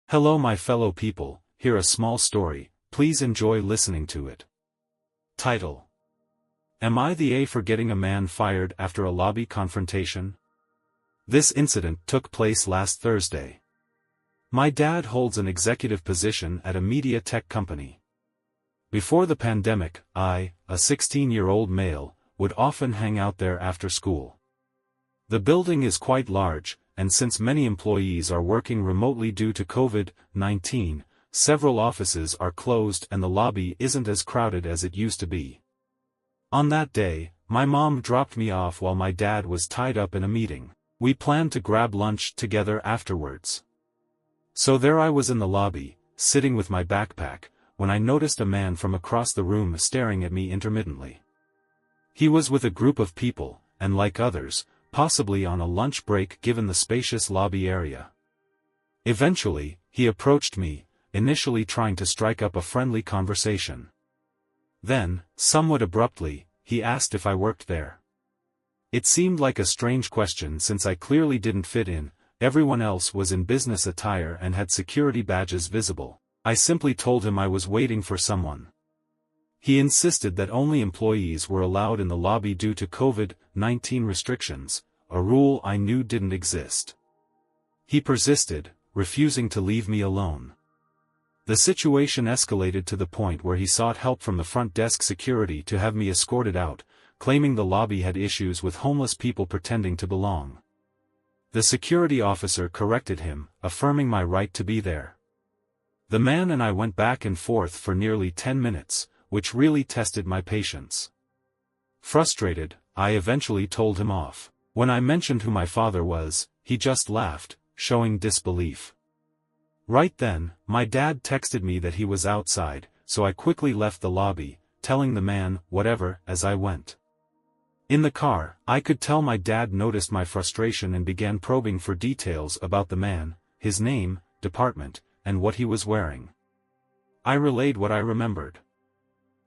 Hello my fellow people, here a small story, please enjoy listening to it. Title: Am I the A for getting a man fired after a lobby confrontation? This incident took place last Thursday. My dad holds an executive position at a media tech company. Before the pandemic, I, a 16-year-old male, would often hang out there after school. The building is quite large, and since many employees are working remotely due to COVID-19, several offices are closed and the lobby isn't as crowded as it used to be. On that day, my mom dropped me off while my dad was tied up in a meeting. We planned to grab lunch together afterwards. So there I was in the lobby, sitting with my backpack, when I noticed a man from across the room staring at me intermittently. He was with a group of people, and like others, possibly on a lunch break given the spacious lobby area. Eventually, he approached me, initially trying to strike up a friendly conversation. Then, somewhat abruptly, he asked if I worked there. It seemed like a strange question since I clearly didn't fit in. Everyone else was in business attire and had security badges visible. I simply told him I was waiting for someone. He insisted that only employees were allowed in the lobby due to COVID-19 restrictions, a rule I knew didn't exist. He persisted, refusing to leave me alone. The situation escalated to the point where he sought help from the front desk security to have me escorted out, claiming the lobby had issues with homeless people pretending to belong. The security officer corrected him, affirming my right to be there. The man and I went back and forth for nearly 10 minutes, which really tested my patience. Frustrated, I eventually told him off. When I mentioned who my father was, he just laughed, showing disbelief. Right then, my dad texted me that he was outside, so I quickly left the lobby, telling the man, whatever, as I went. In the car, I could tell my dad noticed my frustration and began probing for details about the man, his name, department, and what he was wearing. I relayed what I remembered.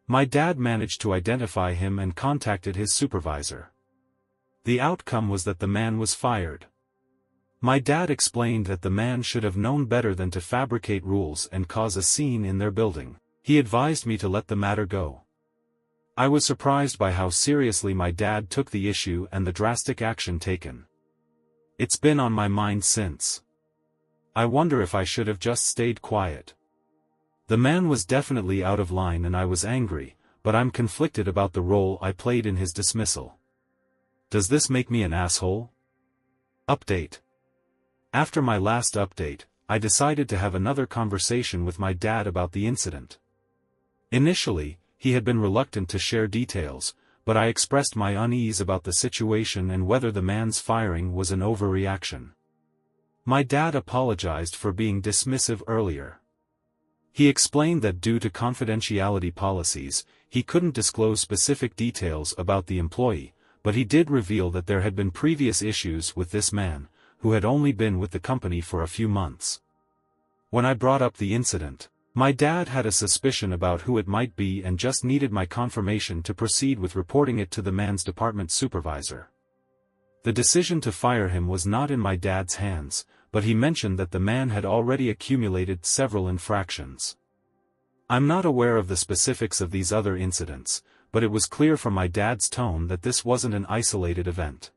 My dad managed to identify him and contacted his supervisor. The outcome was that the man was fired. My dad explained that the man should have known better than to fabricate rules and cause a scene in their building. He advised me to let the matter go. I was surprised by how seriously my dad took the issue and the drastic action taken. It's been on my mind since. I wonder if I should have just stayed quiet. The man was definitely out of line and I was angry, but I'm conflicted about the role I played in his dismissal. Does this make me an asshole? Update. After my last update, I decided to have another conversation with my dad about the incident. Initially, he had been reluctant to share details, but I expressed my unease about the situation and whether the man's firing was an overreaction. My dad apologized for being dismissive earlier. He explained that due to confidentiality policies, he couldn't disclose specific details about the employee, but he did reveal that there had been previous issues with this man, who had only been with the company for a few months. When I brought up the incident, my dad had a suspicion about who it might be and just needed my confirmation to proceed with reporting it to the man's department supervisor. The decision to fire him was not in my dad's hands, but he mentioned that the man had already accumulated several infractions. I'm not aware of the specifics of these other incidents, but it was clear from my dad's tone that this wasn't an isolated event.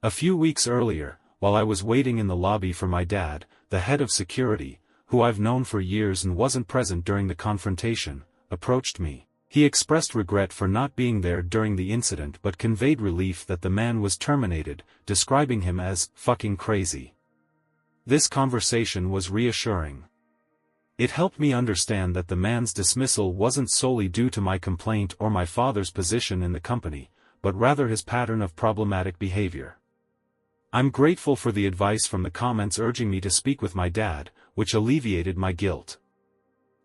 A few weeks earlier, while I was waiting in the lobby for my dad, the head of security, who I've known for years and wasn't present during the confrontation, approached me. He expressed regret for not being there during the incident but conveyed relief that the man was terminated, describing him as fucking crazy. This conversation was reassuring. It helped me understand that the man's dismissal wasn't solely due to my complaint or my father's position in the company, but rather his pattern of problematic behavior. I'm grateful for the advice from the comments urging me to speak with my dad, which alleviated my guilt.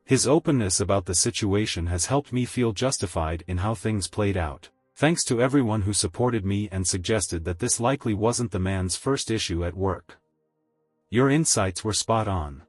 His openness about the situation has helped me feel justified in how things played out. Thanks to everyone who supported me and suggested that this likely wasn't the man's first issue at work. Your insights were spot on.